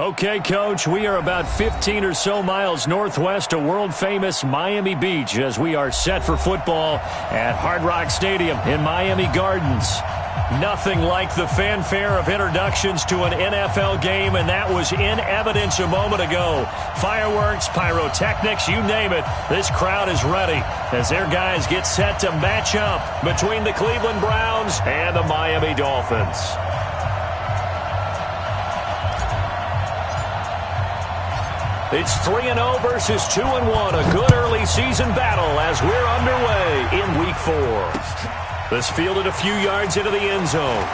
Okay, Coach, we are about 15 or so miles northwest of world-famous Miami Beach as we are set for football at Hard Rock Stadium in Miami Gardens. Nothing like the fanfare of introductions to an NFL game, and that was in evidence a moment ago. Fireworks, pyrotechnics, you name it. This crowd is ready as their guys get set to match up between the Cleveland Browns and the Miami Dolphins. It's 3-0 versus 2-1, a good early season battle as we're underway in Week 4. This fielded a few yards into the end zone.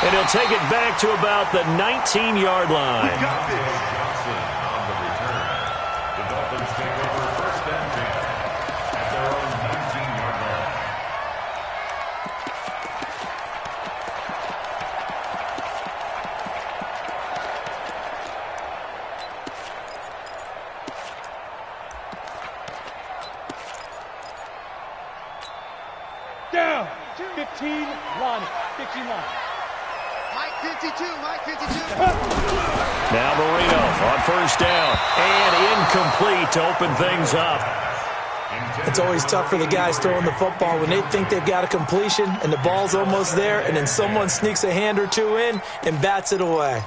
And he'll take it back to about the 19-yard line. We got this. Johnson on the return. The Dolphins take over first and 10 at their own 19-yard line. Down. 15 line. 15 line. Mike 52. Mike 52. Now Marino on first down. And incomplete to open things up. It's always tough for the guys throwing the football when they think they've got a completion and the ball's almost there, and then someone sneaks a hand or two in and bats it away.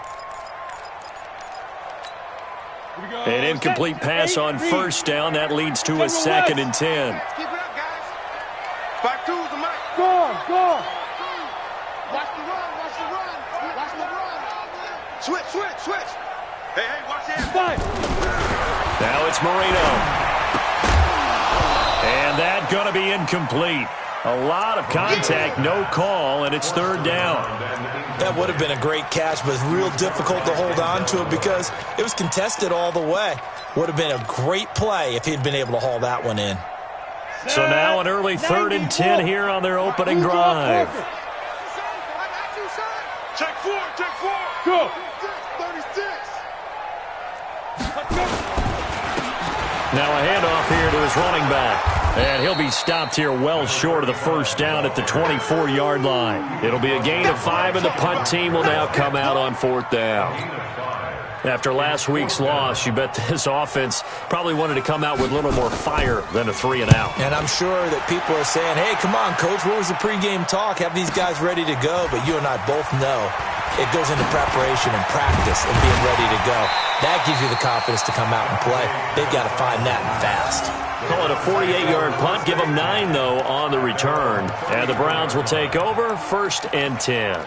An incomplete pass on first down. That leads to a 2nd and 10. Keep it up, guys. Back to the mic. Go on, go on. Watch the run, watch the run. Watch the run. Switch, switch, switch. Hey, watch that. Five. Now it's Marino. And that going to be incomplete. A lot of contact, no call, and it's 3rd down. That would have been a great catch, but it's real difficult to hold on to it because it was contested all the way. Would have been a great play if he'd been able to haul that one in. So now an early 3rd and 10 here on their opening drive. Check 4, check 4. Go. 36. Now a handoff here to his running back. And he'll be stopped here well short of the first down at the 24-yard line. It'll be a gain of 5, and the punt team will now come out on 4th down. After last week's loss, you bet this offense probably wanted to come out with a little more fire than a 3-and-out. And I'm sure that people are saying, hey, come on, Coach, what was the pregame talk? Have these guys ready to go? But you and I both know it goes into preparation and practice and being ready to go. That gives you the confidence to come out and play. They've got to find that fast. Call it a 48-yard punt. Give them 9, though, on the return. And the Browns will take over 1st and 10.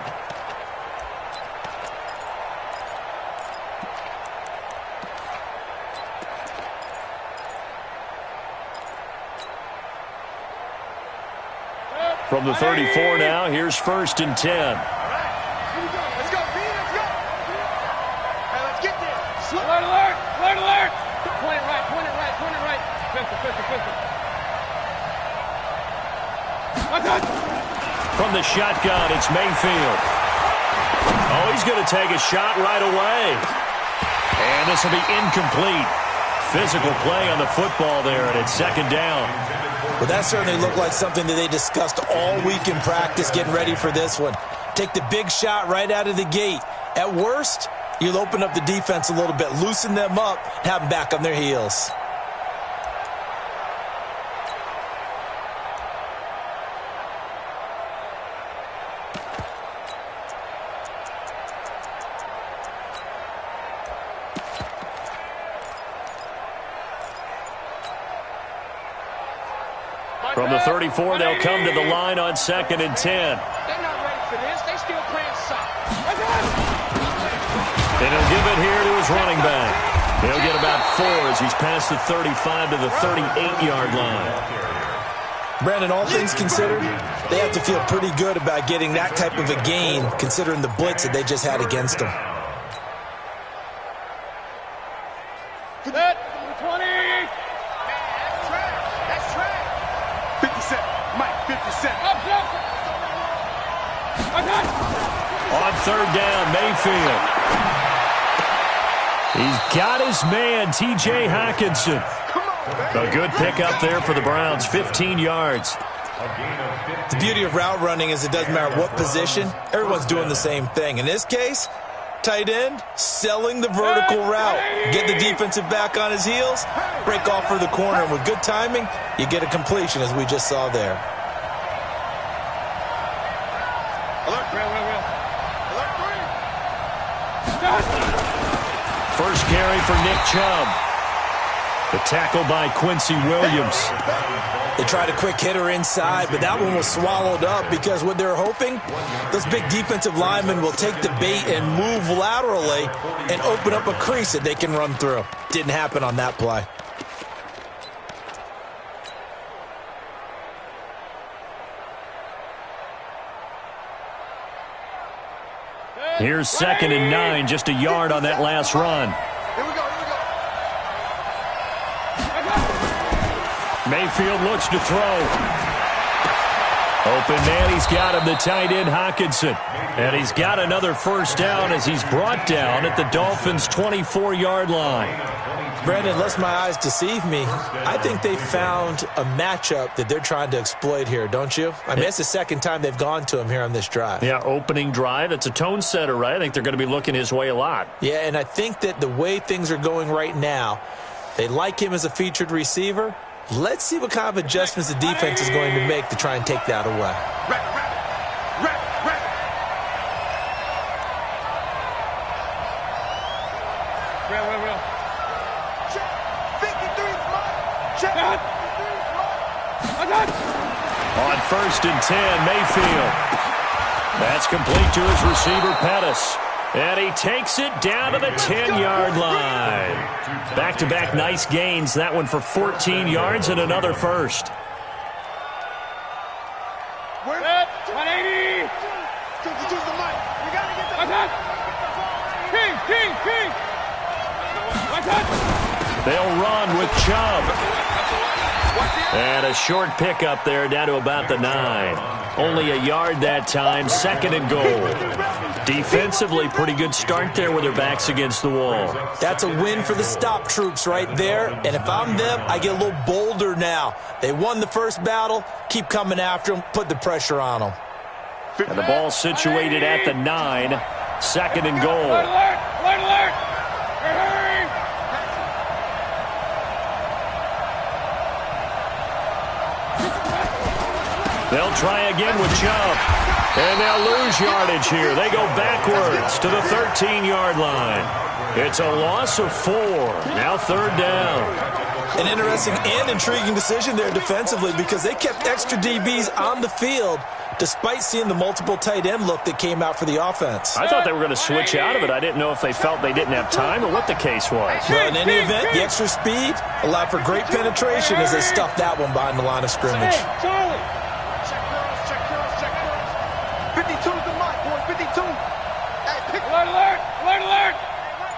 From the 34 now, here's 1st and 10. Let's go, B, let's go. Hey, let's get there. Alert, alert, alert, alert. Point it right, point it right, point it right. Pistol, pistol, pistol. From the shotgun, it's Mayfield. Oh, he's going to take a shot right away. And this will be incomplete. Physical play on the football there, and it's 2nd down. Well, that certainly looked like something that they discussed all week in practice getting ready for this one. Take the big shot right out of the gate. At worst, you'll open up the defense a little bit, loosen them up, have them back on their heels. From the 34, they'll come to the line on 2nd and 10. They're not ready for this. They still playing soft. And he'll give it here to his running back. He'll get about 4 as he's past the 35 to the 38-yard line. Brandon, all things considered, they have to feel pretty good about getting that type of a gain considering the blitz that they just had against them. Set. 20. That's trash. 57. Mike, 57. Up, up. On 3rd down, Mayfield. He's got his man, T.J. Hockenson. A good pickup there for the Browns, 15 yards. The beauty of route running is it doesn't matter what position, everyone's doing the same thing. In this case, tight end, selling the vertical route. Get the defensive back on his heels, break off for the corner, and with good timing, you get a completion, as we just saw there. Alert, Alert 3. First carry for Nick Chubb. The tackle by Quincy Williams. They tried a quick hitter inside, but that one was swallowed up because what they're hoping, those big defensive linemen will take the bait and move laterally and open up a crease that they can run through. Didn't happen on that play. Here's 2nd and 9, just a yard on that last run. Here we go. Mayfield looks to throw. Open man, he's got him, the tight end Hockenson. And he's got another first down as he's brought down at the Dolphins' 24-yard line. Brandon, lest my eyes deceive me, I think they found a matchup that they're trying to exploit here, don't you? I mean, it's the second time they've gone to him here on this drive. Yeah, opening drive. It's a tone setter, right? I think they're going to be looking his way a lot. Yeah, and I think that the way things are going right now, they like him as a featured receiver. Let's see what kind of adjustments the defense is going to make to try and take that away. On 1st and 10, Mayfield. That's complete to his receiver, Pettis. And he takes it down to the 10-yard line. Back-to-back nice gains. That one for 14 yards and another first. 180. They'll run with Chubb. And a short pickup there down to about the 9. Only a yard that time, 2nd and goal. Defensively, pretty good start there with their backs against the wall. That's a win for the stop troops right there. And if I'm them, I get a little bolder now. They won the first battle. Keep coming after them. Put the pressure on them. And the ball situated at the 9. 2nd and goal. Alert! Hurry! They'll try again with Chubb. And they'll lose yardage here. They go backwards to the 13-yard line. It's a loss of 4. Now 3rd down. An interesting and intriguing decision there defensively because they kept extra DBs on the field despite seeing the multiple tight end look that came out for the offense. I thought they were going to switch out of it. I didn't know if they felt they didn't have time or what the case was. Well, in any event, the extra speed allowed for great penetration as they stuffed that one behind the line of scrimmage. Charlie! Check curls. 52 is the mark, boy. 52. Hey, pick Alert! right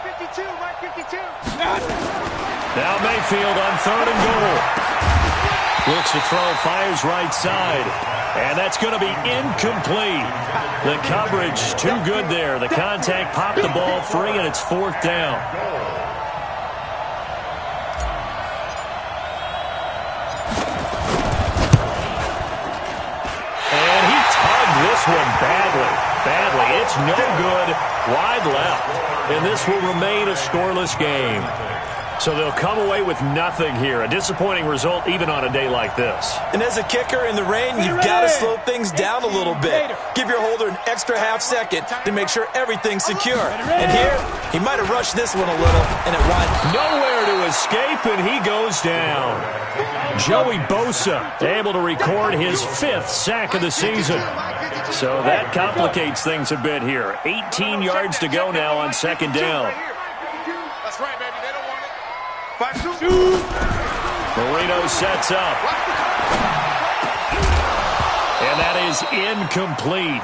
52, right 52. Now Mayfield on 3rd and goal. Looks to throw, fires right side. And that's going to be incomplete. The coverage too good there. The contact popped the ball free, and it's 4th down. And he tugged this one badly. It's no good. Wide left. And this will remain a scoreless game. So they'll come away with nothing here. A disappointing result even on a day like this. And as a kicker in the rain, you've got to slow things down a little bit. Give your holder an extra half second to make sure everything's secure. And here, he might have rushed this one a little, and it went nowhere to escape, and he goes down. Joey Bosa able to record his 5th sack of the season. So that complicates things a bit here. 18 yards to go now on 2nd down. That's right, baby. They don't want it. 5-2. Marino sets up. And that is incomplete.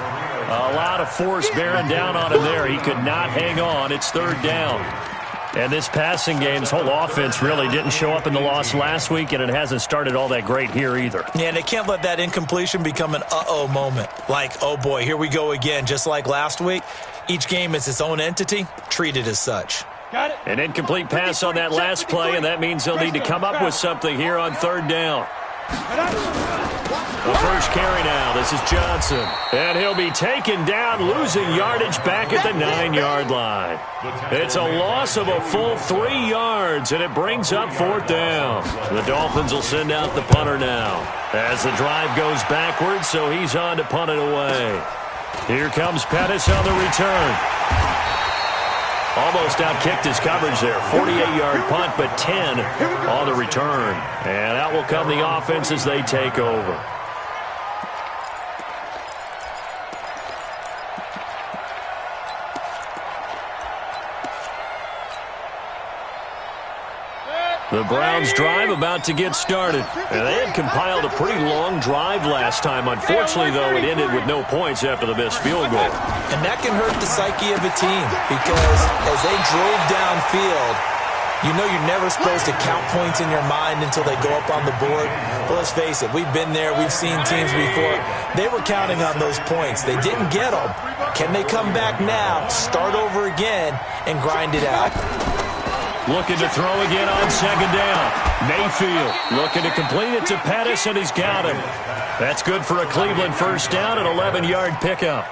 A lot of force bearing down on him there. He could not hang on. It's 3rd down. And this passing game, this whole offense really didn't show up in the loss last week, and it hasn't started all that great here either. Yeah, and they can't let that incompletion become an uh-oh moment. Like, oh boy, here we go again, just like last week. Each game is its own entity, treated as such. Got it. An incomplete pass on that last play, and that means they'll need to come up with something here on 3rd down. The first carry now. This is Johnson. And he'll be taken down, losing yardage back at the 9-yard line. It's a loss of a full 3 yards, and it brings up 4th down. The Dolphins will send out the punter now as the drive goes backwards, so he's on to punt it away. Here comes Pettis on the return. Almost outkicked his coverage there. 48-yard punt, but 10 on the return. And out will come the offense as they take over. The Browns' drive about to get started. And they had compiled a pretty long drive last time. Unfortunately, though, it ended with no points after the missed field goal. And that can hurt the psyche of a team because as they drove downfield, you know you're never supposed to count points in your mind until they go up on the board. But let's face it, we've been there. We've seen teams before. They were counting on those points. They didn't get them. Can they come back now, start over again, and grind it out? Looking to throw again on 2nd down. Mayfield looking to complete it to Pettis, and he's got him. That's good for a Cleveland first down, an 11-yard pickup.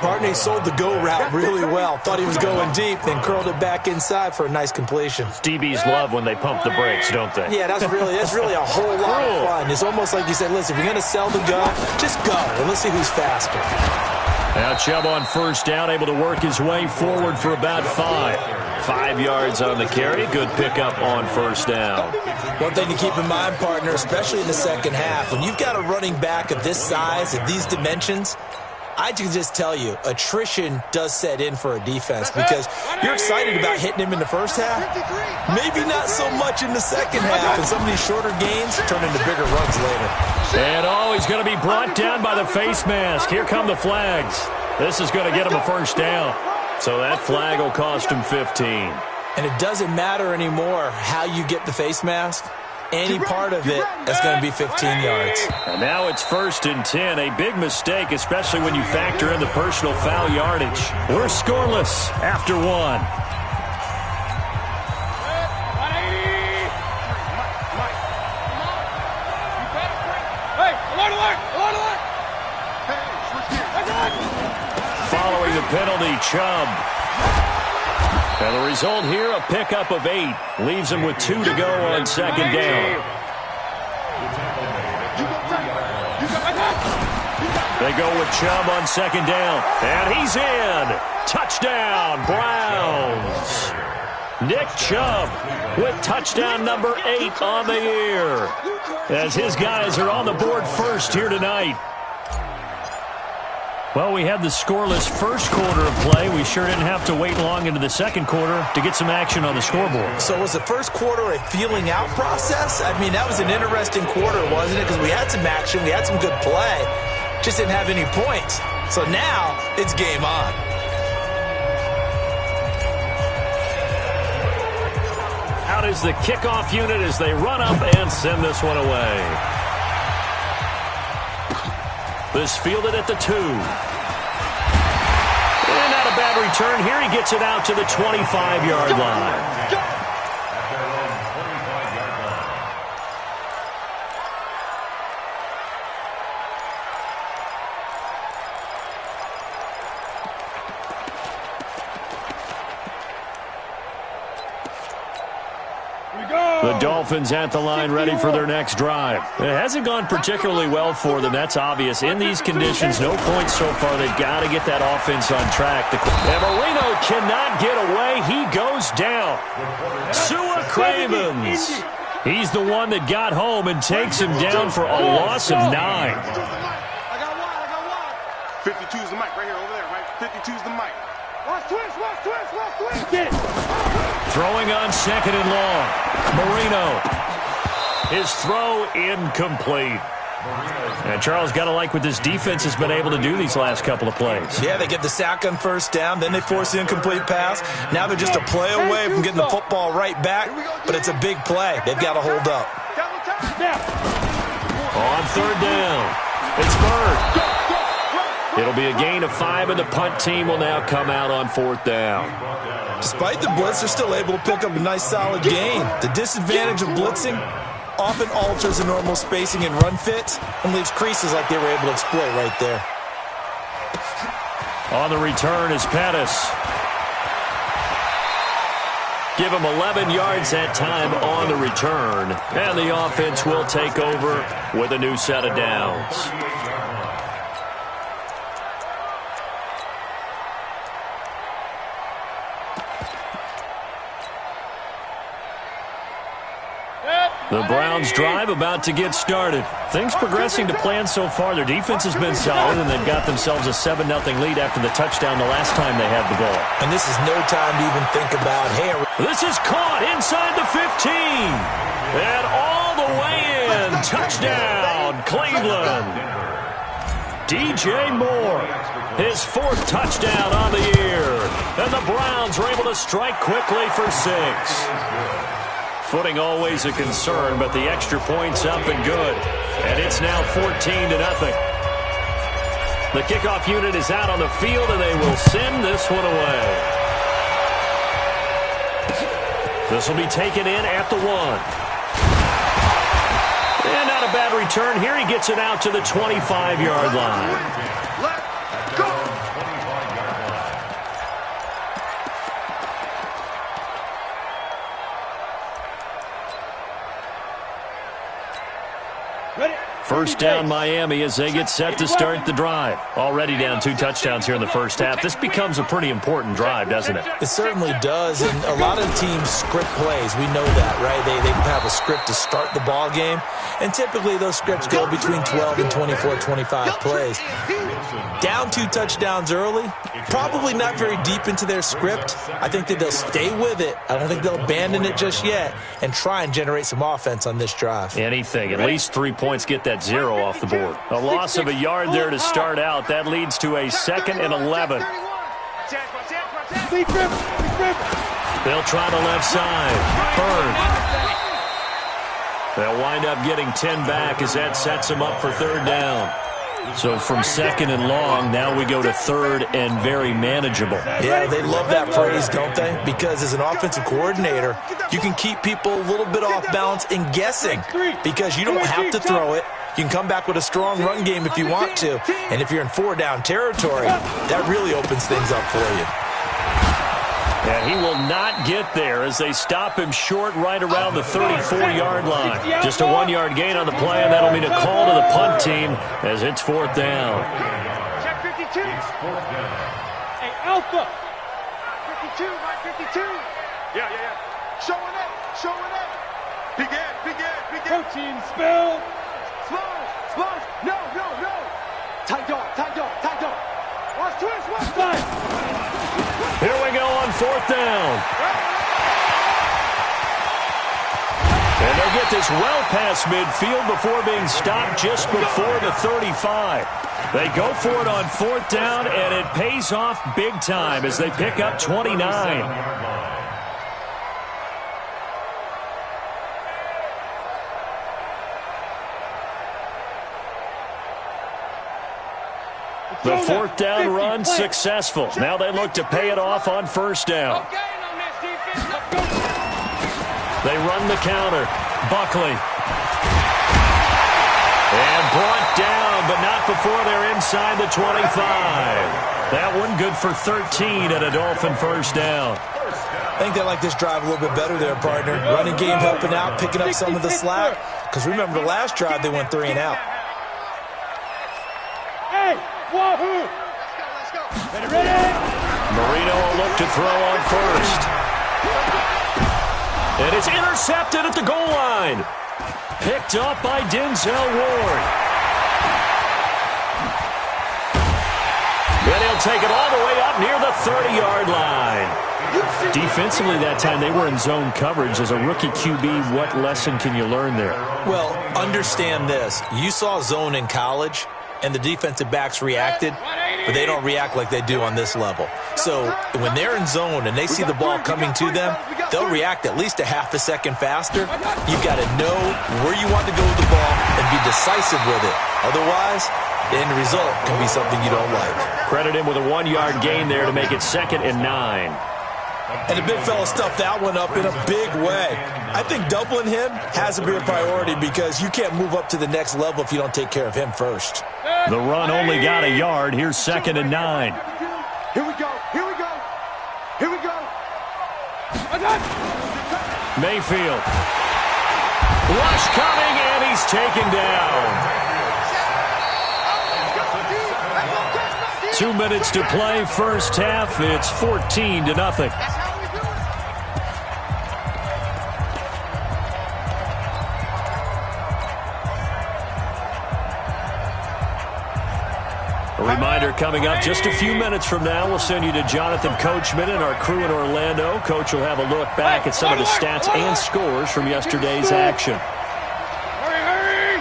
Partney sold the go route really well. Thought he was going deep, then curled it back inside for a nice completion. DBs love when they pump the brakes, don't they? Yeah, that's really a whole lot of fun. It's almost like you said, listen, if you're going to sell the go, just go, and let's see who's faster. Now Chubb on first down, able to work his way forward for about 5. 5 yards on the carry. Good pickup on first down. One thing to keep in mind, partner, especially in the second half, when you've got a running back of this size, of these dimensions, I can just tell you, attrition does set in for a defense because you're excited about hitting him in the first half. Maybe not so much in the second half, and some of these shorter gains turn into bigger runs later. And he's going to be brought down by the face mask. Here come the flags. This is going to get him a first down. So that flag will cost him 15. And it doesn't matter anymore how you get the face mask. Any part of it is going to be 15 yards. And now it's 1st and 10. A big mistake, especially when you factor in the personal foul yardage. We're scoreless after 1. Following the penalty, Chubb. And the result here, a pickup of 8. Leaves him with 2 to go on 2nd down. They go with Chubb on 2nd down. And he's in. Touchdown, Browns. Nick Chubb with touchdown number 8 on the year. As his guys are on the board first here tonight. Well, we had the scoreless first quarter of play. We sure didn't have to wait long into the second quarter to get some action on the scoreboard. So was the first quarter a feeling out process? I mean, that was an interesting quarter, wasn't it? Because we had some action, we had some good play, just didn't have any points. So now it's game on. Out is the kickoff unit as they run up and send this one away. This fielded at the 2. And not a bad return here. He gets it out to the 25-yard line. The Dolphins at the line ready for their next drive. It hasn't gone particularly well for them. That's obvious. In these conditions, no points so far. They've got to get that offense on track. And Marino cannot get away. He goes down. Sua Cravens. He's the one that got home and takes him down for a loss of 9. I got one. 52's the mic right here over there, right? 52's the mic. Watch twist. Get it. Throwing on 2nd and long. Marino. His throw incomplete. And Charles, got to like what this defense has been able to do these last couple of plays. Yeah, they get the sack on first down, then they force the incomplete pass. Now they're just a play away from getting the football right back, but it's a big play. They've got to hold up. On 3rd down, it's Bird. It'll be a gain of 5, and the punt team will now come out on 4th down. Despite the blitz, they're still able to pick up a nice solid gain. The disadvantage of blitzing, often alters the normal spacing and run fits and leaves creases like they were able to exploit right there. On the return is Pettis. Give him 11 yards that time on the return. And the offense will take over with a new set of downs. The Browns drive about to get started. Things progressing to plan so far. Their defense has been solid, and they've got themselves a 7-0 lead after the touchdown the last time they had the ball. And this is no time to even think about, hey, this is caught inside the 15. And all the way in. Touchdown, Cleveland. DJ Moore, his 4th touchdown on the year. And the Browns are able to strike quickly for 6. Footing always a concern, but the extra point's up and good. And it's now 14-0. The kickoff unit is out on the field, and they will send this one away. This will be taken in at the 1. And not a bad return here. He gets it out to the 25-yard line. Let's go! First down, Miami, as they get set to start the drive. Already down 2 touchdowns here in the first half. This becomes a pretty important drive, doesn't it? It certainly does, and a lot of teams script plays. We know that, right? They have a script to start the ball game, and typically those scripts go between 12 and 24, 25 plays. Down 2 touchdowns early, probably not very deep into their script. I think that they'll stay with it. I don't think they'll abandon it just yet and try and generate some offense on this drive. Anything. At least 3 points get that 0 off the board. A loss of a yard there to start out. That leads to a 2nd and 11. They'll try the left side. Bird. They'll wind up getting 10 back as that sets them up for 3rd down. So from 2nd and long, now we go to 3rd and very manageable. Yeah, they love that phrase, don't they? Because as an offensive coordinator, you can keep people a little bit off balance and guessing because you don't have to throw it. You can come back with a strong run game if you want to. And if you're in 4-down territory, that really opens things up for you. And he will not get there as they stop him short right around the 34-yard line. Just a 1-yard gain on the play, and that'll mean a call to the punt team as it's 4th down. Check 52. Hey, Alpha. 52, right 52. Yeah. Showing up. Begin. Protein spill. Splash. No. Tight dog. Watch twist. Here we go on 4th down. And they'll get this well past midfield before being stopped just before the 35. They go for it on 4th down, and it pays off big time as they pick up 29. The 4th down run successful. Now they look to pay it off on 1st down. They run the counter. Buckley. And brought down, but not before they're inside the 25. That one good for 13 at a Dolphin 1st down. I think they like this drive a little bit better there, partner. Running game helping out, picking up some of the slack. Because remember, the last drive they went 3 and out. Wahoo! Let's go. Ready? Marino will look to throw on 1st. And it's intercepted at the goal line. Picked up by Denzel Ward. And he'll take it all the way up near the 30-yard line. Defensively that time, they were in zone coverage. As a rookie QB, what lesson can you learn there? Well, understand this. You saw zone in college, and the defensive backs reacted, but they don't react like they do on this level. So when they're in zone and they see the ball coming to them, they'll react at least a half a second faster. You've got to know where you want to go with the ball and be decisive with it. Otherwise, the end result can be something you don't like. Credit him with a 1-yard gain there to make it 2nd and 9. And the big fella stuffed that one up in a big way. I think doubling him has to be a priority because you can't move up to the next level if you don't take care of him first. The run only got a yard. Here's 2nd and 9. Here we go. Here we go. Here we go. Mayfield. Rush coming, and he's taken down. 2 minutes to play, first half. It's 14-0. A reminder coming up just a few minutes from now. We'll send you to Jonathan Coachman and our crew in Orlando. Coach will have a look back at some of the stats and scores from yesterday's action. Hurry!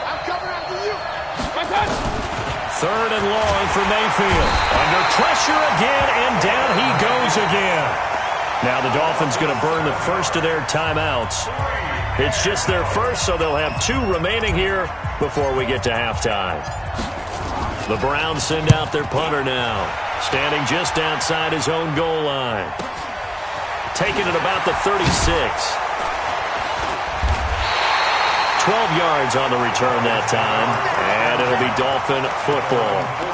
I'm coming after you. 3rd and long for Mayfield. Under pressure again, and down he goes again. Now the Dolphins going to burn the first of their timeouts. It's just their first, so they'll have 2 remaining here before we get to halftime. The Browns send out their punter now, standing just outside his own goal line. Taking it about the 36. 12 yards on the return that time, and it'll be Dolphin football.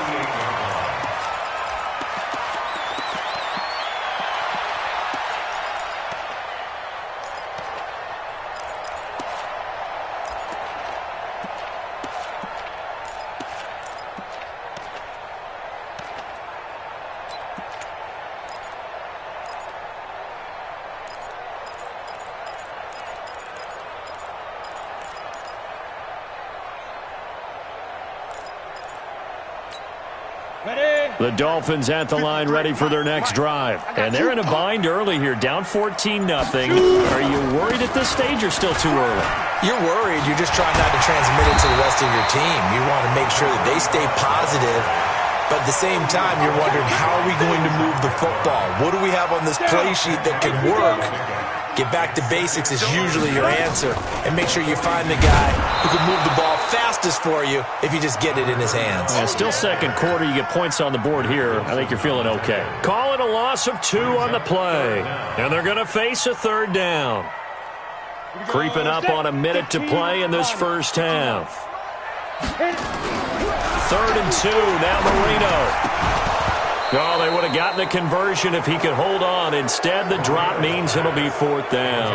The Dolphins at the line ready for their next drive. And they're in a bind early here, down 14-0. Are you worried at this stage or still too early? You're worried. You're just trying not to transmit it to the rest of your team. You want to make sure that they stay positive. But at the same time, you're wondering, how are we going to move the football? What do we have on this play sheet that can work? Get back to basics is usually your answer. And make sure you find the guy who can move the ball fastest for you if you just get it in his hands. Yeah, still second quarter. You get points on the board here. I think you're feeling okay. Call it a loss of 2 on the play. And they're going to face a 3rd down. Creeping up on a minute to play in this first half. 3rd and 2. Now Marino. Oh, they would have gotten the conversion if he could hold on. Instead, the drop means it'll be 4th down.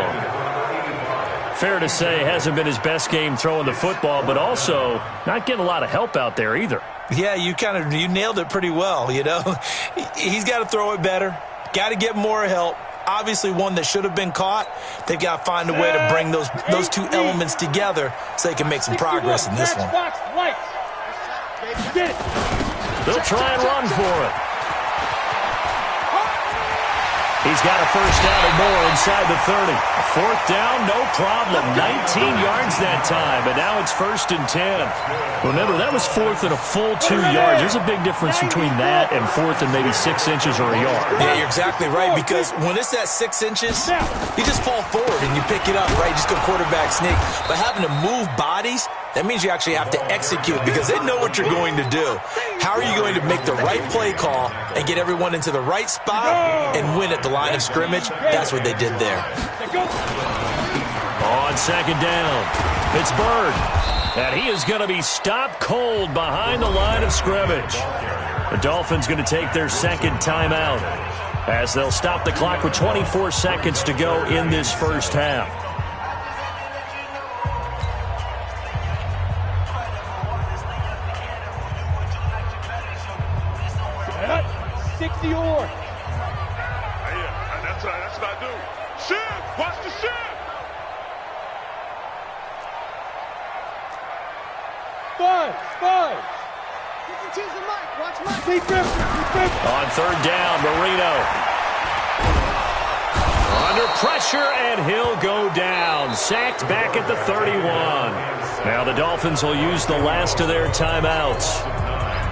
Fair to say, hasn't been his best game throwing the football, but also not getting a lot of help out there either. Yeah, you nailed it pretty well, you know. He's got to throw it better. Got to get more help. Obviously, one that should have been caught. They've got to find a way to bring those 2 elements together so they can make some progress in this one. They'll try and run for it. He's got a first down and more inside the 30. 4th down, no problem. 19 yards that time, and now it's 1st and 10. Remember, that was 4th and a full 2 yards. There's a big difference between that and 4th and maybe 6 inches or a yard. Yeah, you're exactly right, because when it's at 6 inches, you just fall forward and you pick it up, right? You just go quarterback sneak. But having to move bodies, that means you actually have to execute because they know what you're going to do. How are you going to make the right play call and get everyone into the right spot and win at the line of scrimmage? That's what they did there. On 2nd down, Pittsburgh. And he is going to be stopped cold behind the line of scrimmage. The Dolphins going to take their 2nd timeout as they'll stop the clock with 24 seconds to go in this first half. That's what I do. Shift! Watch the shift! Five! Watch Mike! On 3rd down, Marino. Under pressure, and he'll go down. Sacked back at the 31. Now the Dolphins will use the last of their timeouts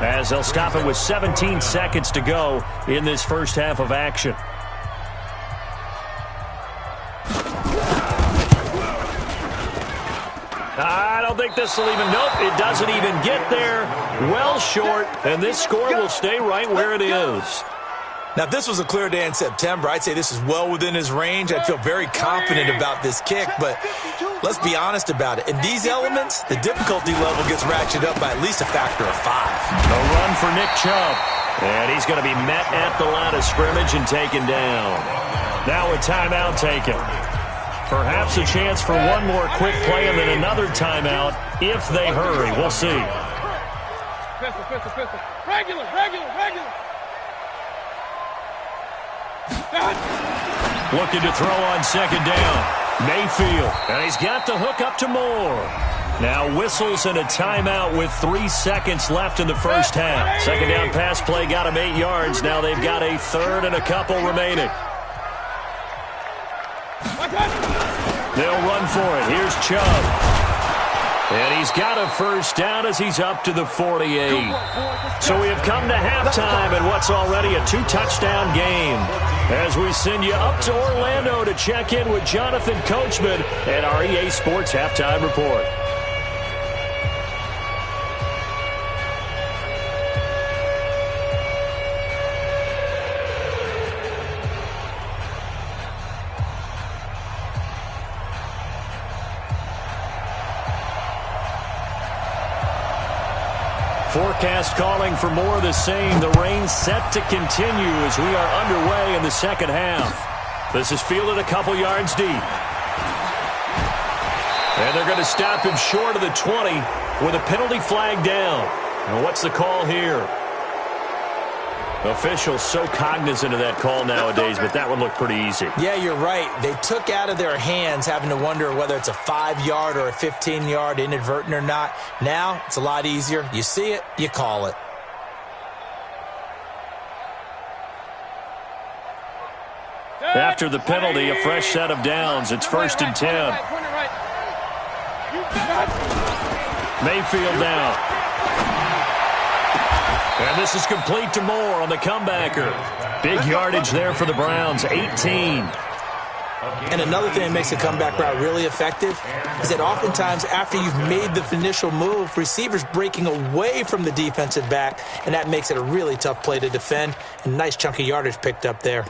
as they'll stop it with 17 seconds to go in this first half of action. I don't think this will even, nope, it doesn't even get there. Well short, and this score will stay right where it is. Now, if this was a clear day in September, I'd say this is well within his range. I'd feel very confident about this kick, but let's be honest about it. In these elements, the difficulty level gets ratcheted up by at least a factor of 5. The run for Nick Chubb. And he's going to be met at the line of scrimmage and taken down. Now a timeout taken. Perhaps a chance for one more quick play and then another timeout if they hurry. We'll see. Pistol. Regular. Looking to throw on second down. Mayfield. And he's got the hook up to Moore. Now whistles and a timeout with 3 seconds left in the first half. Second down pass play got him 8 yards. Now they've got a third and a couple remaining. They'll run for it. Here's Chubb. And he's got a first down as he's up to the 48. So we have come to halftime in what's already a 2-touchdown game. As we send you up to Orlando to check in with Jonathan Coachman at our EA Sports Halftime Report. Forecast calling for more of the same. The rain set to continue as we are underway in the second half. This is fielded a couple yards deep. And they're going to stop him short of the 20 with a penalty flag down. And what's the call here? Officials so cognizant of that call nowadays, but that one looked pretty easy. Yeah, you're right. They took out of their hands having to wonder whether it's a 5-yard or a 15-yard inadvertent or not. Now, it's a lot easier. You see it, you call it. After the penalty, a fresh set of downs. It's 1st and 10. Mayfield now. And this is complete to Moore on the comebacker. Big yardage there for the Browns, 18. And another thing that makes the comeback route really effective is that oftentimes after you've made the initial move, receivers breaking away from the defensive back, and that makes it a really tough play to defend. And nice chunk of yardage picked up there.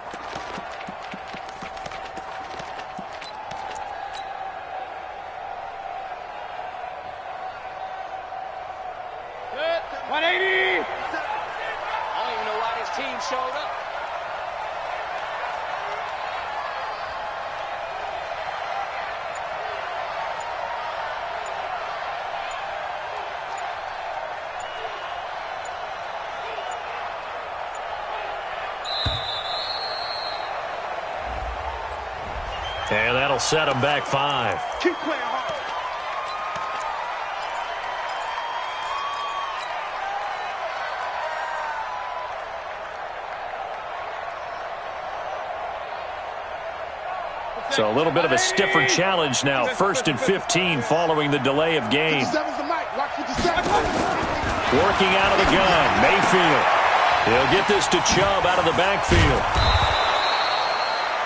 And that'll set him back 5. Keep playing hard. So a little bit of a stiffer challenge now. 1st and 15 following the delay of game. Working out of the gun. Mayfield. He'll get this to Chubb out of the backfield.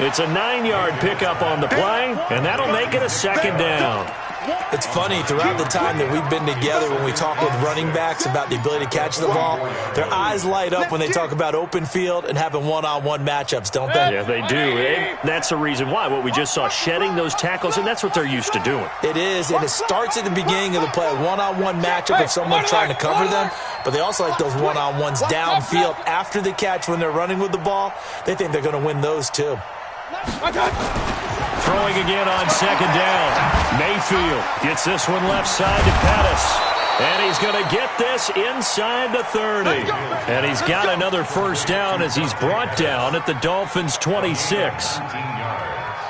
It's a 9-yard pickup on the play, and that'll make it a second down. It's funny, throughout the time that we've been together, when we talk with running backs about the ability to catch the ball, their eyes light up when they talk about open field and having one-on-one matchups, don't they? Yeah, they do. And that's the reason why. What we just saw, shedding those tackles, and that's what they're used to doing. It is, and it starts at the beginning of the play, a one-on-one matchup of someone trying to cover them, but they also like those one-on-ones downfield after the catch when they're running with the ball. They think they're going to win those too. Throwing again on second down. Mayfield gets this one left side to Pettis. And he's going to get this inside the 30. And he's got another first down as he's brought down at the Dolphins' 26. 15 yards.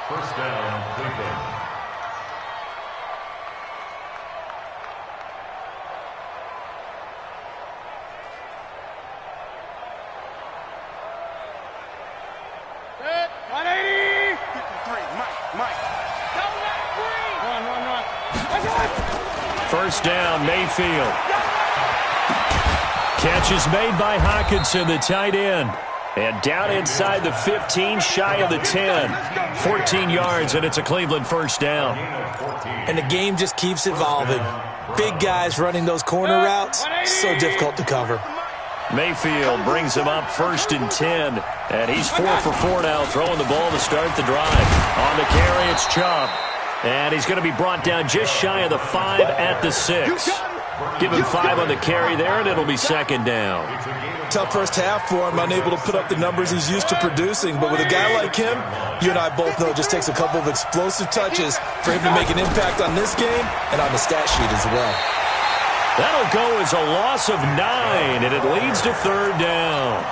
First down, Cleveland. First down, Mayfield. Catch is made by Hockenson, the tight end. And down inside the 15, shy of the 10. 14 yards, and it's a Cleveland first down. And the game just keeps evolving. Big guys running those corner routes, so difficult to cover. Mayfield brings him up 1st and 10. And he's 4 for 4 now, throwing the ball to start the drive. On the carry, it's Chubb. And he's going to be brought down just shy of the 5 at the 6. Give him 5 on the carry there, and it'll be 2nd down. Tough first half for him, unable to put up the numbers he's used to producing. But with a guy like him, you and I both know it just takes a couple of explosive touches for him to make an impact on this game and on the stat sheet as well. That'll go as a loss of 9, and it leads to 3rd down.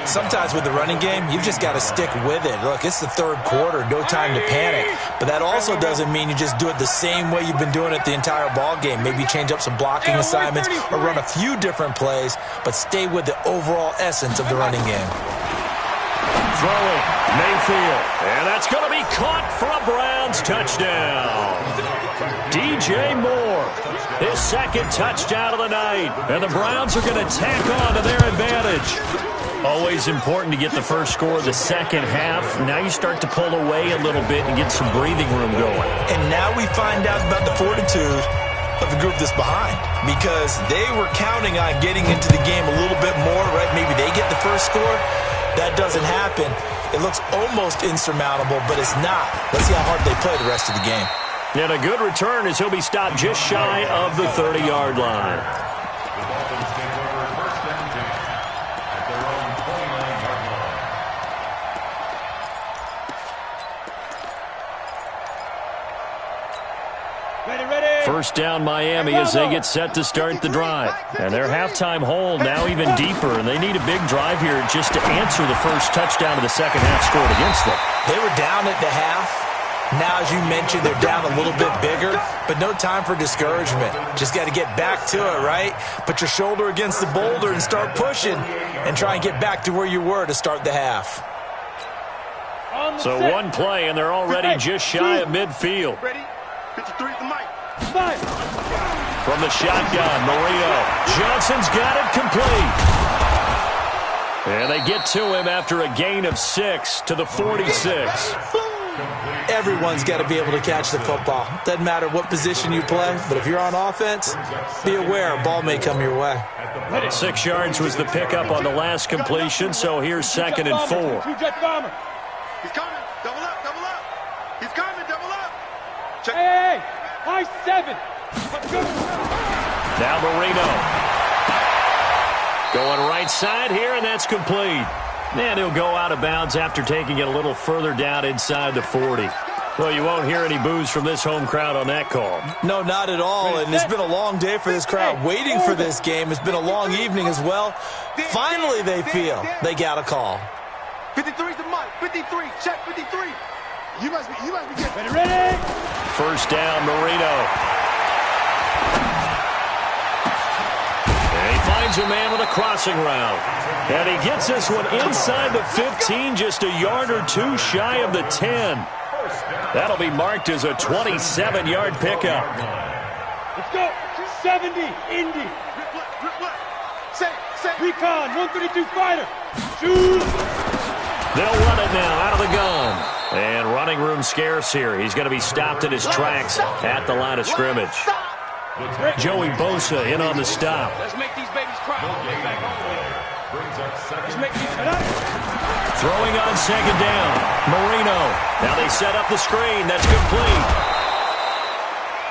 Sometimes with the running game, you've just got to stick with it. Look, it's the 3rd quarter, no time to panic. But that also doesn't mean you just do it the same way you've been doing it the entire ball game. Maybe change up some blocking assignments or run a few different plays, but stay with the overall essence of the running game. Throwing, Mayfield, and that's going to be caught for a Browns touchdown. DJ Moore, his 2nd touchdown of the night, and the Browns are going to tack on to their advantage. Always important to get the first score of the second half. Now you start to pull away a little bit and get some breathing room going. And now we find out about the fortitude of the group that's behind, because they were counting on getting into the game a little bit more, right? Maybe they get the first score. That doesn't happen. It looks almost insurmountable, but it's not. Let's see how hard they play the rest of the game. And a good return as he'll be stopped just shy of the 30-yard line. The Dolphins take over 1st and 10 at their own 29-yard line. Ready. 1st down Miami as they get set to start the drive. And their halftime hold now even deeper, and they need a big drive here just to answer the first touchdown of the second half scored against them. They were down at the half. Now, as you mentioned, they're down a little bit bigger, but no time for discouragement. Just got to get back to it, right? Put your shoulder against the boulder and start pushing and try and get back to where you were to start the half. So one play, and they're already just shy of midfield. Ready? 53 at the mic. From the shotgun, Marino. Johnson's got it complete. And they get to him after a gain of 6 to the 46. Everyone's got to be able to catch the football. Doesn't matter what position you play, but if you're on offense, be aware a ball may come your way. 6 yards was the pickup on the last completion, so here's 2nd and 4. He's coming. Double up, double up. He's coming, double up. Check. Hey, high 7. Now Marino. Going right side here, and that's complete. And he'll go out of bounds after taking it a little further down inside the 40. Well, you won't hear any boos from this home crowd on that call. No, not at all, and it's been a long day for this crowd waiting for this game. It's been a long evening as well. Finally, they feel they got a call. 53's the mic. 53. Check 53. You must be getting Ready. 1st down, Marino. And he finds a man with a crossing route. And he gets this one inside the 15, just a yard or 2 shy of the 10. That'll be marked as a 27-yard pickup. Let's go. 70, Indy. Rip left. Say. Recon, 132 fighter. Shoot. They'll run it now out of the gun. And running room scarce here. He's going to be stopped in his tracks at the line of scrimmage. Joey Bosa in on the stop. Let's make these babies cry. Brings up 2nd. Throwing on 2nd down. Marino. Now they set up the screen. That's complete.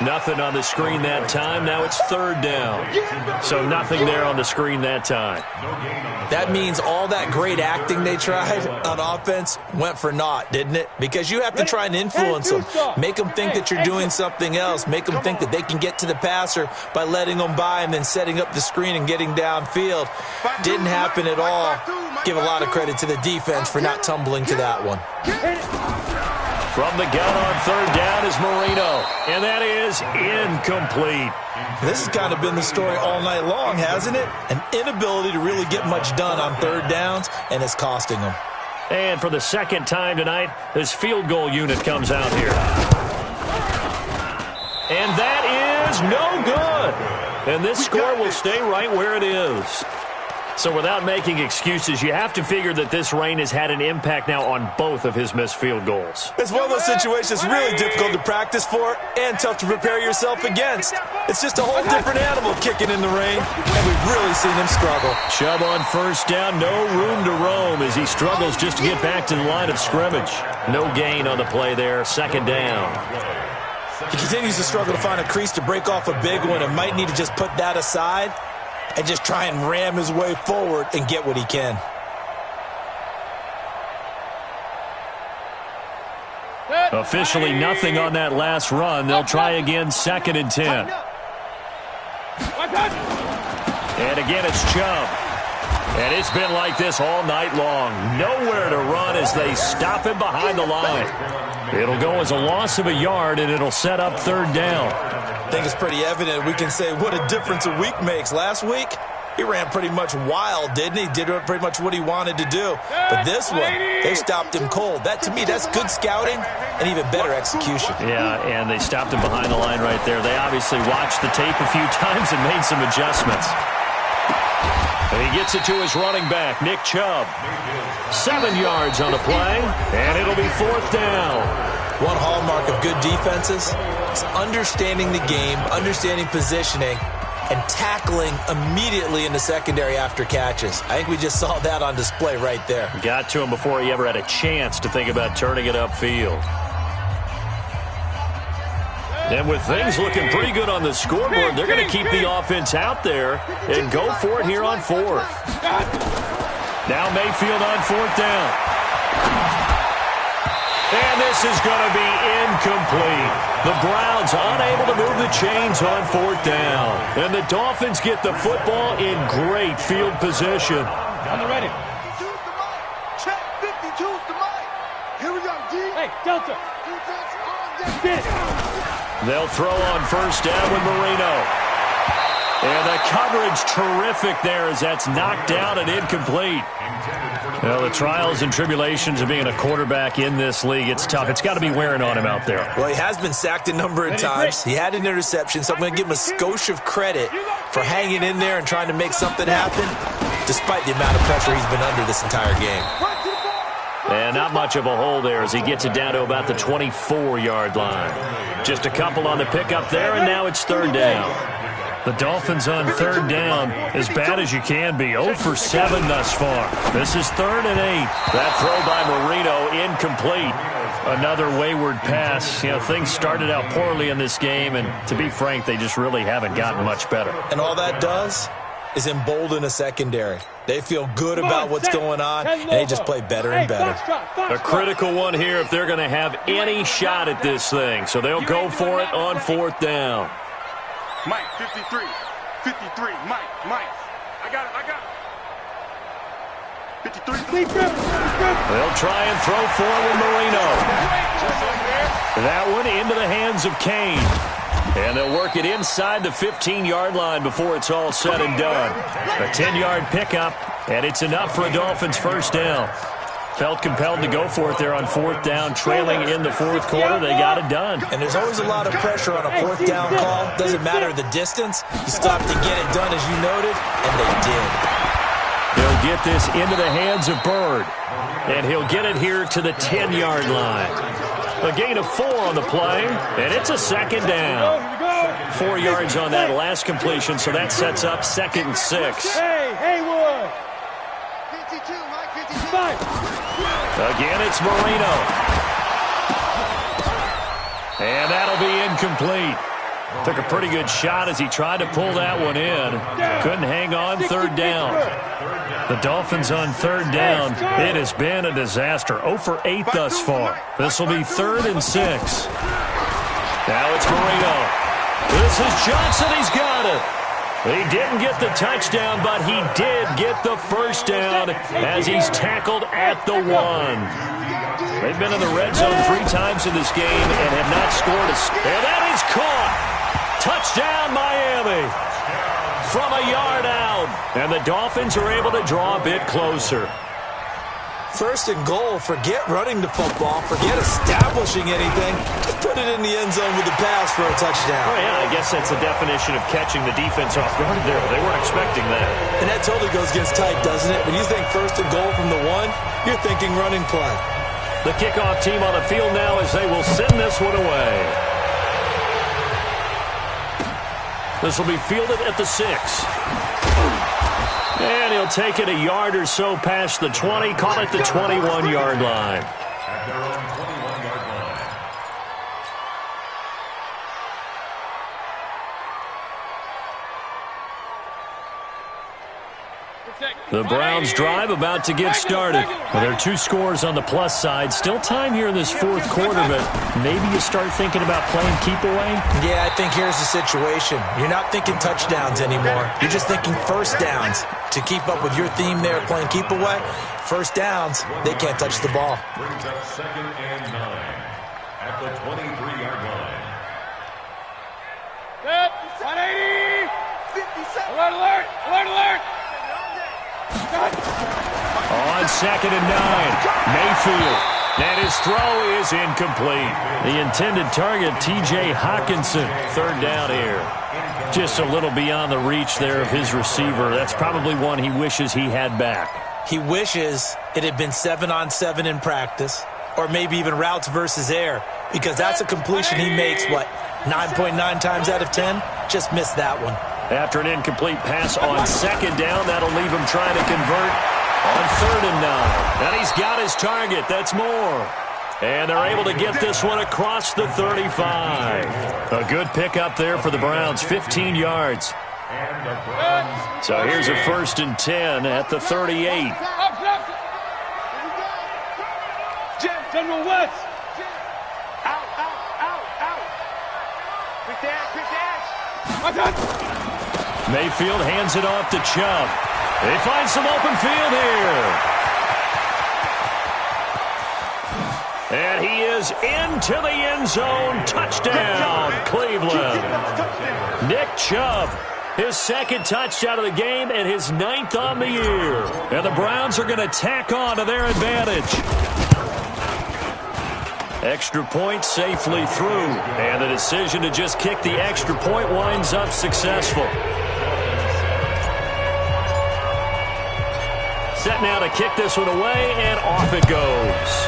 Nothing on the screen that time. Now it's 3rd down. So nothing there on the screen that time. That means all that great acting they tried on offense went for naught, didn't it? Because you have to try and influence them. Make them think that you're doing something else. Make them think that they can get to the passer by letting them by and then setting up the screen and getting downfield. Didn't happen at all. Give a lot of credit to the defense for not tumbling to that one. From the gun on 3rd down is Marino. And that is incomplete. This has kind of been the story all night long, hasn't it? An inability to really get much done on 3rd downs, and it's costing them. And for the 2nd time tonight, this field goal unit comes out here. And that is no good. And this score will stay right where it is. So without making excuses, you have to figure that this rain has had an impact now on both of his missed field goals. It's one of those situations really difficult to practice for and tough to prepare yourself against. It's just a whole different animal kicking in the rain, and we've really seen him struggle. Chubb on first down, no room to roam as he struggles just to get back to the line of scrimmage. No gain on the play there, second down. He continues to struggle to find a crease to break off a big one and might need to just put that aside and just try and ram his way forward and get what he can. Officially nothing on that last run. They'll try again, 2nd and 10. And again, it's Chubb. And it's been like this all night long. Nowhere to run as they stop him behind the line. It'll go as a loss of a yard, and it'll set up 3rd down. I think it's pretty evident. We can say what a difference a week makes. Last week, he ran pretty much wild, didn't he? Did pretty much what he wanted to do. But this one, they stopped him cold. That, to me, that's good scouting and even better execution. Yeah, and they stopped him behind the line right there. They obviously watched the tape a few times and made some adjustments. And he gets it to his running back, Nick Chubb. 7 yards on the play, and it'll be 4th down. One hallmark of good defenses is understanding the game, understanding positioning, and tackling immediately in the secondary after catches. I think we just saw that on display right there. Got to him before he ever had a chance to think about turning it upfield. And with things looking pretty good on the scoreboard, they're going to keep the offense out there and go for it here on 4th. Now Mayfield on 4th down. And this is going to be incomplete. The Browns unable to move the chains on 4th down. And the Dolphins get the football in great field position. On the ready. 52's the mic. Check. 52's the mic. Here we go, D. Hey, Delta. Defense on deck. Get it. They'll throw on 1st down with Marino. And the coverage terrific there as that's knocked down and incomplete. Well, the trials and tribulations of being a quarterback in this league, it's tough. It's got to be wearing on him out there. Well, he has been sacked a number of times. He had an interception, so I'm going to give him a skosh of credit for hanging in there and trying to make something happen, despite the amount of pressure he's been under this entire game. And not much of a hole there as he gets it down to about the 24-yard line. Just a couple on the pickup there, and now it's 3rd down. The Dolphins on 3rd down, as bad as you can be. 0 for 7 thus far. This is 3rd and 8. That throw by Marino incomplete. Another wayward pass. You know, things started out poorly in this game, and to be frank, they just really haven't gotten much better. And all that does is embolden a secondary. They feel good about what's going on, and they just play better and better. A critical one here if they're going to have any shot at this thing. So they'll go for it on 4th down. Mike, 53. 53. Mike. I got it. 53. They'll try and throw forward Marino. That one into the hands of Kane. And they'll work it inside the 15-yard line before it's all said and done. A 10-yard pickup, and it's enough for a Dolphins 1st down. Felt compelled to go for it there on 4th down, trailing in the 4th quarter. They got it done. And there's always a lot of pressure on a 4th down call. Doesn't matter the distance. You stop to get it done, as you noted, and they did. They'll get this into the hands of Bird. And he'll get it here to the 10-yard line. A gain of 4 on the play, and it's a 2nd down. 4 yards on that last completion, so that sets up 2nd and 6. Hey, Haywood. 52, Mike, 52. Again, it's Marino. And that'll be incomplete. Took a pretty good shot as he tried to pull that one in. Couldn't hang on, 3rd down. The Dolphins on 3rd down. It has been a disaster. 0 for 8 thus far. This will be 3rd and 6. Now it's Marino. This is Johnson. He's got it. He didn't get the touchdown, but he did get the 1st down as he's tackled at the 1. They've been in the red zone 3 times in this game and have not scored a... And that is caught. Touchdown, Miami. From a yard out. And the Dolphins are able to draw a bit closer. First and goal, forget running the football, forget establishing anything. Just put it in the end zone with the pass for a touchdown. Oh, yeah, I guess that's the definition of catching the defense off guard there. They weren't expecting that. And that totally goes against type, doesn't it? When you think first and goal from the 1, you're thinking running play. The kickoff team on the field now as they will send this one away. This will be fielded at the 6. And he'll take it a yard or so past the 20, call it the 21-yard line. At their own 21-yard line. The Browns drive about to get started. Well, there are 2 scores on the plus side. Still time here in this fourth quarter, but maybe you start thinking about playing keep away? Yeah, I think here's the situation. You're not thinking touchdowns anymore. You're just thinking first downs. To keep up with your theme there, playing keep away, first downs, they can't touch the ball. Brings up 2nd and 9 at the 23-yard line. Set. 180. 57. Alert, alert. Alert, alert. On 2nd and 9, Mayfield. And his throw is incomplete. The intended target, T.J. Hawkinson. 3rd down here. Just a little beyond the reach there of his receiver. That's probably one he wishes he had back. He wishes it had been 7-on-7 in practice, or maybe even routes versus air, because that's a completion he makes, 9.9 times out of 10? Just missed that one. After an incomplete pass on 2nd down, that'll leave him trying to convert on 3rd and 9. And he's got his target. That's more. And they're able to get this one across the 35. A good pickup there for the Browns, 15 yards. So here's a 1st and 10 at the 38. General West. Out, out, out, out. Quick dash, quick dash. Mayfield hands it off to Chubb. They find some open field here. And he is into the end zone. Touchdown, Cleveland. Nick Chubb, his 2nd touchdown of the game and his 9th on the year. And the Browns are going to tack on to their advantage. Extra point safely through. And the decision to just kick the extra point winds up successful. Set now to kick this one away, and off it goes.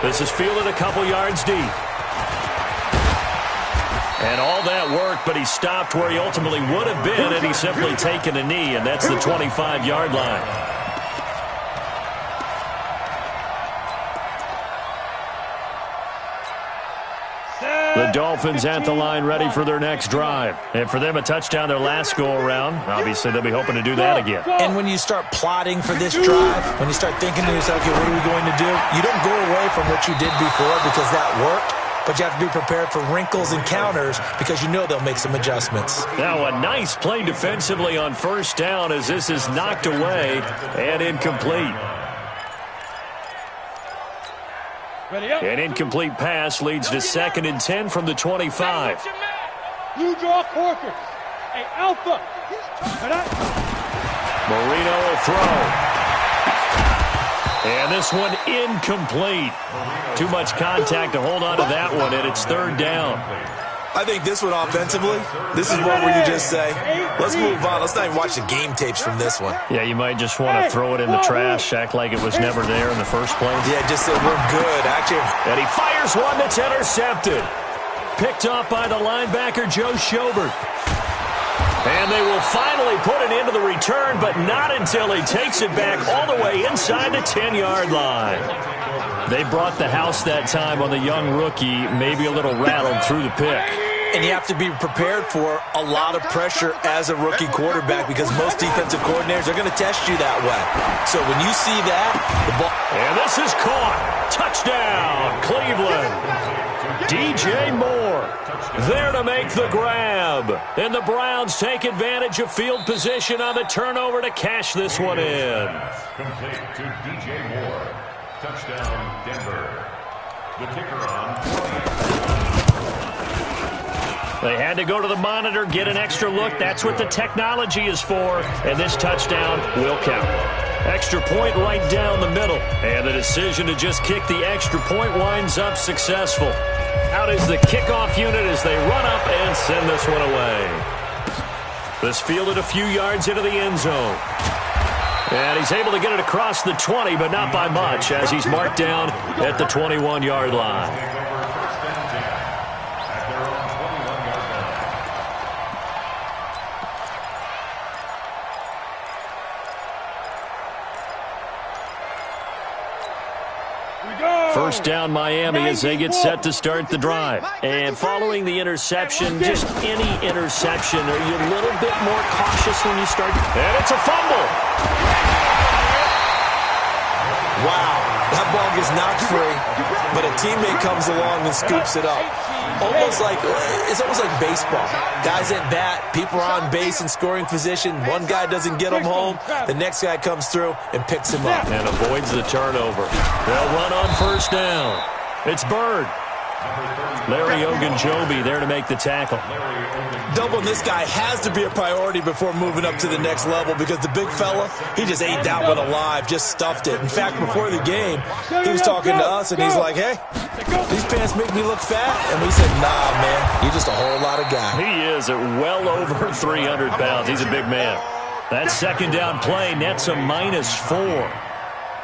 This is fielded a couple yards deep. And all that work, but he stopped where he ultimately would have been had he simply taken a knee, and that's the 25-yard line. The Dolphins at the line ready for their next drive. And for them, a touchdown their last go-around. Obviously, they'll be hoping to do that again. And when you start plotting for this drive, when you start thinking to yourself, okay, what are we going to do? You don't go away from what you did before because that worked. But you have to be prepared for wrinkles and counters because you know they'll make some adjustments. Now a nice play defensively on 1st down as this is knocked away and incomplete. An incomplete pass leads to 2nd and 10 from the 25. You draw Corkers. Hey, Alpha. Marino will throw. And this one incomplete. Too much contact to hold on to that one, and it's 3rd down. I think this one offensively, this is one where you just say, let's move on. Let's not even watch the game tapes from this one. Yeah, you might just want to throw it in the trash, act like it was never there in the first place. Yeah, just say we're good. Actually, and he fires one that's intercepted. Picked off by the linebacker, Joe Schobert. And they will finally put it into the return, but not until he takes it back all the way inside the 10-yard line. They brought the house that time on the young rookie, maybe a little rattled through the pick. And you have to be prepared for a lot of pressure as a rookie quarterback because most defensive coordinators are going to test you that way. So when you see that, the ball... And this is caught. Touchdown, Cleveland. DJ Moore there to make the grab. And the Browns take advantage of field position on the turnover to cash this one in. Complete to DJ Moore. Touchdown, Denver. The kicker on 20. They had to go to the monitor, get an extra look. That's what the technology is for, and this touchdown will count. Extra point right down the middle, and the decision to just kick the extra point winds up successful. Out is the kickoff unit as they run up and send this one away. This fielded a few yards into the end zone. And he's able to get it across the 20, but not by much, as he's marked down at the 21-yard line. First down Miami as they get set to start the drive. And following the interception, just any interception, are you a little bit more cautious when you start? And it's a fumble. Wow, that ball gets knocked free, but a teammate comes along and scoops it up. It's almost like baseball. Guys at bat, people are on base in scoring position. One guy doesn't get him home. The next guy comes through and picks him up. And avoids the turnover. They'll run on first down. It's Bird. Larry Ogunjobi there to make the tackle. Doubling this guy has to be a priority before moving up to the next level because the big fella, he just ate that one alive, just stuffed it. In fact, before the game, he was talking to us, and he's like, hey, these pants make me look fat. And we said, nah, man, you're just a whole lot of guy. He is at well over 300 pounds. He's a big man. That second down play nets a -4.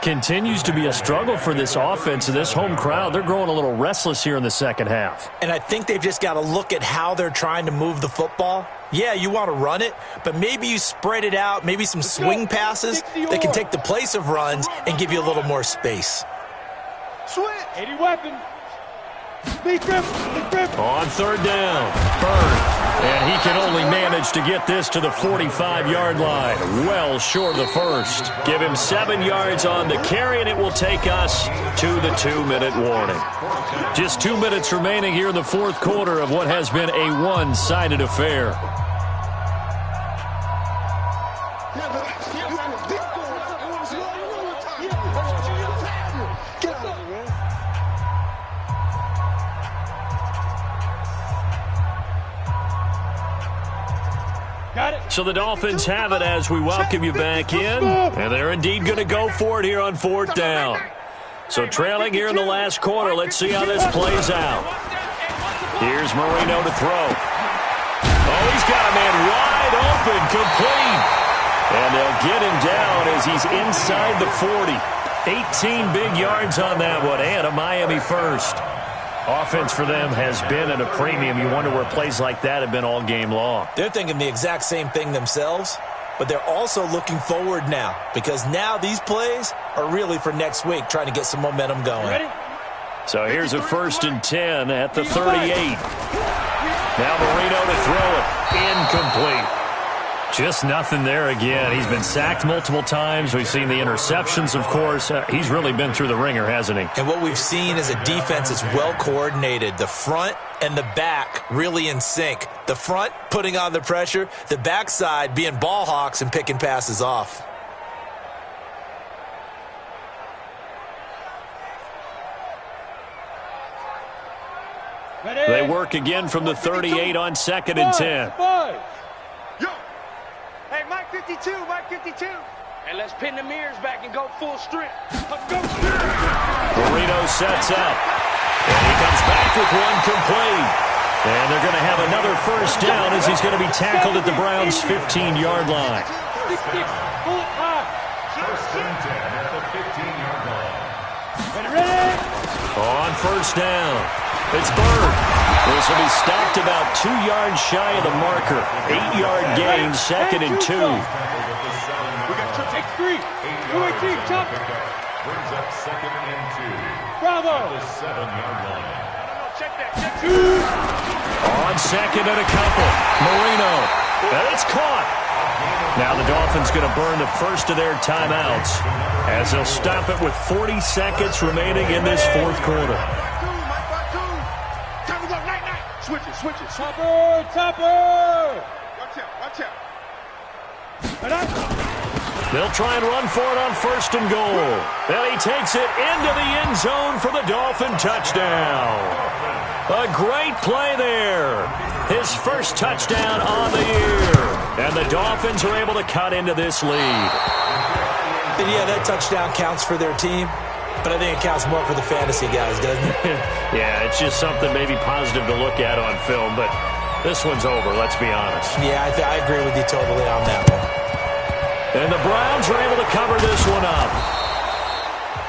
Continues to be a struggle for this offense and this home crowd. They're growing a little restless here in the second half. And I think they've just got to look at how they're trying to move the football. Yeah, you want to run it, but maybe you spread it out, maybe some swing passes that can take the place of runs and give you a little more space. Switch. 80 weapon. Big grip. On third down, Bird. And he can only manage to get this to the 45-yard line. Well short of the first. Give him 7 yards on the carry, and it will take us to the 2-minute warning. Just 2 minutes remaining here in the fourth quarter of what has been a one-sided affair. So the Dolphins have it as we welcome you back in. And they're indeed going to go for it here on fourth down. So trailing here in the last quarter, let's see how this plays out. Here's Marino to throw. Oh, he's got a man wide open, complete. And they'll get him down as he's inside the 40. 18 big yards on that one, and a Miami first. Offense for them has been at a premium. You wonder where plays like that have been all game long. They're thinking the exact same thing themselves, but they're also looking forward now because now these plays are really for next week, trying to get some momentum going. Ready? So here's a 1st and 10 at the 38. Now Marino to throw it. Incomplete. Just nothing there again. He's been sacked multiple times. We've seen the interceptions, of course. He's really been through the ringer, hasn't he? And what we've seen is a defense that's well coordinated. The front and the back really in sync. The front putting on the pressure. The backside being ball hawks and picking passes off. Ready? They work again from the 38 on 2nd and 10. Yo. Hey, Mike 52, Mike 52. And let's pin the mirrors back and go full strength. Let's go. Marino sets up. And he comes back with one complete. And they're going to have another first down as he's going to be tackled at the Browns' 15-yard line. First and 10 at the 15-yard line. Ready? On first down, it's Bird. This will be stopped about 2 yards shy of the marker. 8-yard gain, 2nd and 2. We got X3. UAT, chop. Brings up 2nd and 2. Bravo. At the 7-yard line. Check that. Check 2. On 2nd and a couple. Marino. And it's caught. Now the Dolphins going to burn the first of their timeouts as they'll stop it with 40 seconds remaining in this fourth quarter. Switch it. Topper. Watch out. They'll try and run for it on 1st and goal. And he takes it into the end zone for the Dolphin touchdown. A great play there. his first touchdown on the year. And the Dolphins are able to cut into this lead. And yeah, that touchdown counts for their team, but I think it counts more for the fantasy guys, doesn't it? Yeah, it's just something maybe positive to look at on film, but this one's over, let's be honest. Yeah, I agree with you totally on that one. And the Browns are able to cover this one up.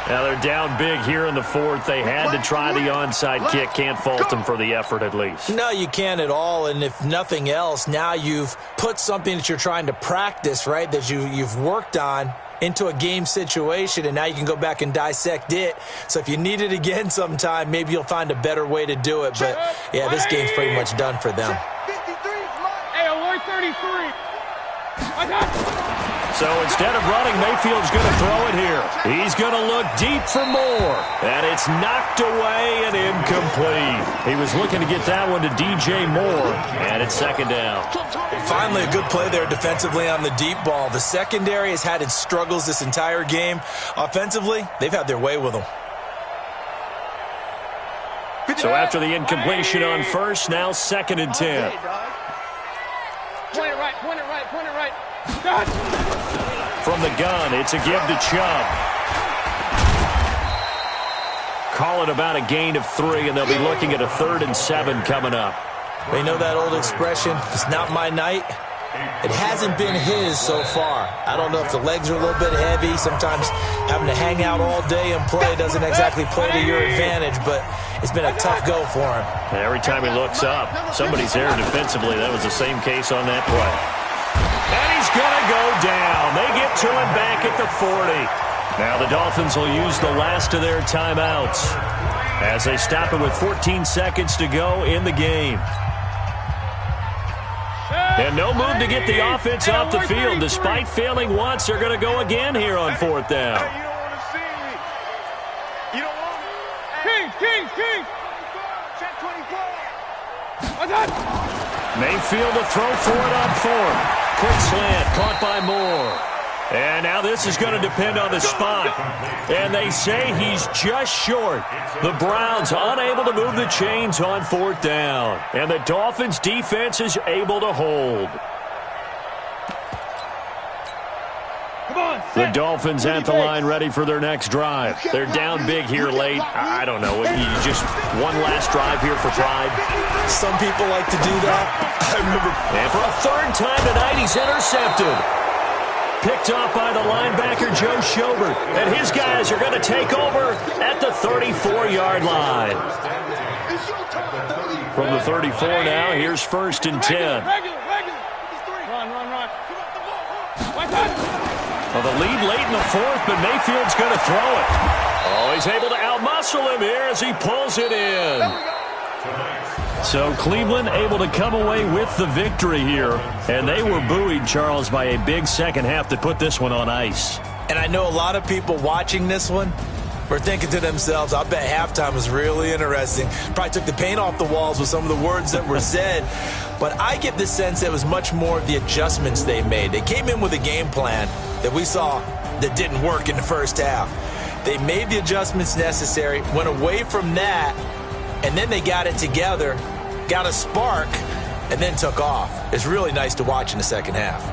Now they're down big here in the fourth. They had to try the onside kick. Can't fault them for the effort at least. No, you can't at all. And if nothing else, now you've put something that you're trying to practice, right, that you've worked on into a game situation, and now you can go back and dissect it. So if you need it again sometime, maybe you'll find a better way to do it. But, yeah, this game's pretty much done for them. Hey, alert 33. I got it. So instead of running, Mayfield's going to throw it here. He's going to look deep for more. And it's knocked away and incomplete. He was looking to get that one to DJ Moore. And it's second down. Finally, a good play there defensively on the deep ball. The secondary has had its struggles this entire game. Offensively, they've had their way with them. So after the incompletion on first, now 2nd and 10. Point it right, point it right, point it right. From the gun, it's a give to Chubb. Call it about a gain of 3, and they'll be looking at a 3rd and 7 coming up. You know that old expression, it's not my night? It hasn't been his so far. I don't know if the legs are a little bit heavy. Sometimes having to hang out all day and play doesn't exactly play to your advantage, but it's been a tough go for him. Every time he looks up, somebody's there defensively. That was the same case on that play. And he's going to go down. They get to him back at the 40. Now the Dolphins will use the last of their timeouts as they stop it with 14 seconds to go in the game. And no move to get the offense off the field. Despite failing once, they're going to go again here on 4th down. Hey, you don't want to see me. You don't want me. King. Check 24. I got it. Mayfield to throw for it on 4th. Quick slant, caught by Moore. And now this is going to depend on the spot. And they say he's just short. The Browns unable to move the chains on 4th down. And the Dolphins' defense is able to hold. The Dolphins at the line ready for their next drive. They're down big here late. I don't know. Just one last drive here for pride. Some people like to do that. I remember. And for a 3rd time tonight, he's intercepted. Picked off by the linebacker, Joe Schobert. And his guys are going to take over at the 34-yard line. From the 34 now, here's 1st and 10. Run. Well, the lead late in the 4th, but Mayfield's going to throw it. Oh, he's able to outmuscle him here as he pulls it in. So Cleveland able to come away with the victory here. And they were buoyed, Charles, by a big second half that put this one on ice. And I know a lot of people watching this one were thinking to themselves, I bet halftime was really interesting. Probably took the paint off the walls with some of the words that were said. But I get the sense that it was much more of the adjustments they made. They came in with a game plan that we saw that didn't work in the first half. They made the adjustments necessary, went away from that, and then they got it together, got a spark, and then took off. It's really nice to watch in the second half.